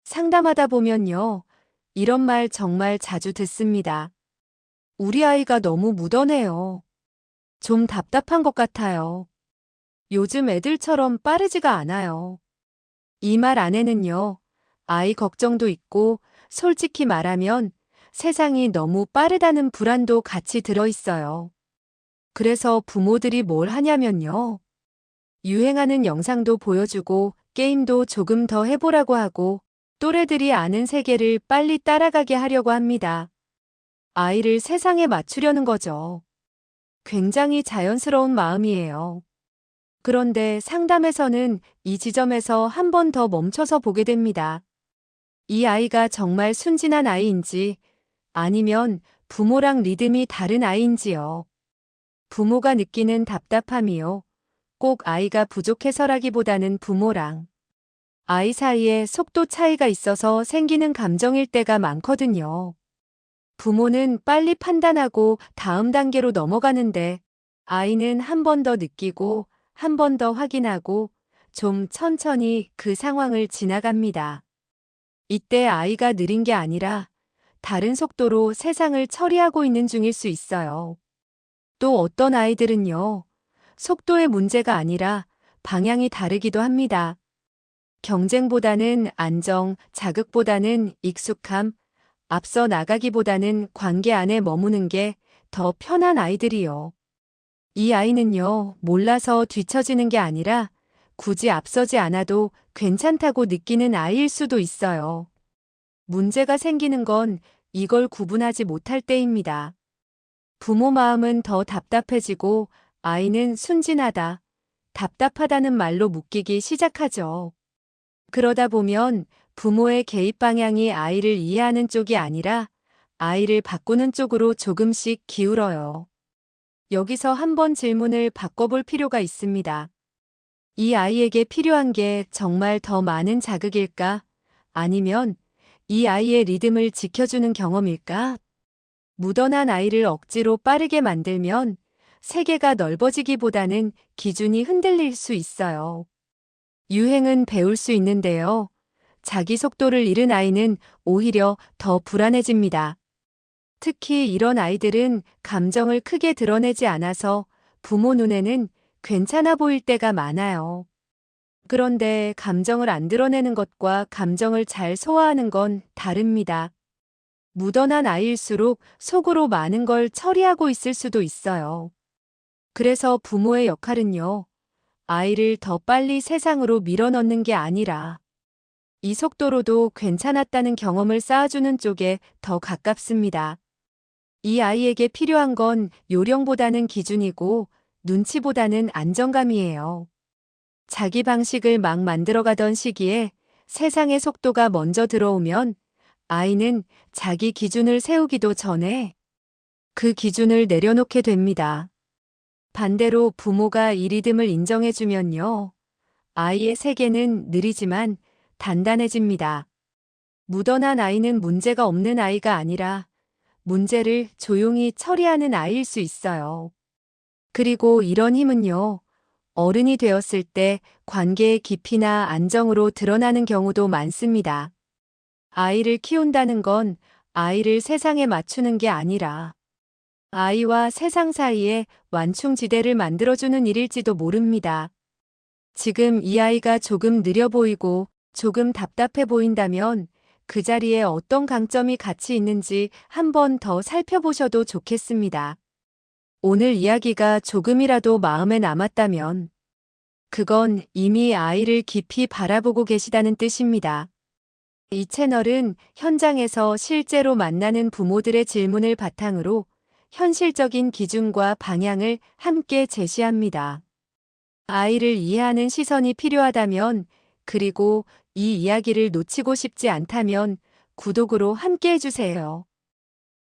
상담하다 보면요. 이런 말 정말 자주 듣습니다. 우리 아이가 너무 묻어내요. 좀 답답한 것 같아요. 요즘 애들처럼 빠르지가 않아요. 이 말 안에는요. 아이 걱정도 있고 솔직히 말하면 세상이 너무 빠르다는 불안도 같이 들어있어요. 그래서 부모들이 뭘 하냐면요. 유행하는 영상도 보여주고 게임도 조금 더 해보라고 하고 또래들이 아는 세계를 빨리 따라가게 하려고 합니다. 아이를 세상에 맞추려는 거죠. 굉장히 자연스러운 마음이에요. 그런데 상담에서는 이 지점에서 한 번 더 멈춰서 보게 됩니다. 이 아이가 정말 순진한 아이인지 아니면 부모랑 리듬이 다른 아이인지요. 부모가 느끼는 답답함이요. 꼭 아이가 부족해서라기보다는 부모랑 아이 사이에 속도 차이가 있어서 생기는 감정일 때가 많거든요. 부모는 빨리 판단하고 다음 단계로 넘어가는데 아이는 한 번 더 느끼고 한 번 더 확인하고 좀 천천히 그 상황을 지나갑니다. 이때 아이가 느린 게 아니라 다른 속도로 세상을 처리하고 있는 중일 수 있어요. 또 어떤 아이들은요, 속도의 문제가 아니라 방향이 다르기도 합니다. 경쟁보다는 안정, 자극보다는 익숙함, 앞서 나가기보다는 관계 안에 머무는 게 더 편한 아이들이요. 이 아이는요, 몰라서 뒤처지는 게 아니라 굳이 앞서지 않아도 괜찮다고 느끼는 아이일 수도 있어요. 문제가 생기는 건 이걸 구분하지 못할 때입니다. 부모 마음은 더 답답해지고 아이는 순진하다, 답답하다는 말로 묶이기 시작하죠. 그러다 보면 부모의 개입 방향이 아이를 이해하는 쪽이 아니라 아이를 바꾸는 쪽으로 조금씩 기울어요. 여기서 한번 질문을 바꿔볼 필요가 있습니다. 이 아이에게 필요한 게 정말 더 많은 자극일까? 아니면 이 아이의 리듬을 지켜주는 경험일까? 묻어난 아이를 억지로 빠르게 만들면 세계가 넓어지기보다는 기준이 흔들릴 수 있어요. 유행은 배울 수 있는데요. 자기 속도를 잃은 아이는 오히려 더 불안해집니다. 특히 이런 아이들은 감정을 크게 드러내지 않아서 부모 눈에는 괜찮아 보일 때가 많아요. 그런데 감정을 안 드러내는 것과 감정을 잘 소화하는 건 다릅니다. 묻어난 아이일수록 속으로 많은 걸 처리하고 있을 수도 있어요. 그래서 부모의 역할은요, 아이를 더 빨리 세상으로 밀어넣는 게 아니라 이 속도로도 괜찮았다는 경험을 쌓아주는 쪽에 더 가깝습니다. 이 아이에게 필요한 건 요령보다는 기준이고 눈치보다는 안정감이에요. 자기 방식을 막 만들어가던 시기에 세상의 속도가 먼저 들어오면 아이는 자기 기준을 세우기도 전에 그 기준을 내려놓게 됩니다. 반대로 부모가 이 리듬을 인정해주면요. 아이의 세계는 느리지만 단단해집니다. 묻어난 아이는 문제가 없는 아이가 아니라 문제를 조용히 처리하는 아이일 수 있어요. 그리고 이런 힘은요, 어른이 되었을 때 관계의 깊이나 안정으로 드러나는 경우도 많습니다. 아이를 키운다는 건 아이를 세상에 맞추는 게 아니라 아이와 세상 사이에 완충지대를 만들어주는 일일지도 모릅니다. 지금 이 아이가 조금 느려 보이고 조금 답답해 보인다면 그 자리에 어떤 강점이 같이 있는지 한 번 더 살펴보셔도 좋겠습니다. 오늘 이야기가 조금이라도 마음에 남았다면 그건 이미 아이를 깊이 바라보고 계시다는 뜻입니다. 이 채널은 현장에서 실제로 만나는 부모들의 질문을 바탕으로 현실적인 기준과 방향을 함께 제시합니다. 아이를 이해하는 시선이 필요하다면, 그리고 이 이야기를 놓치고 싶지 않다면 구독으로 함께 해주세요.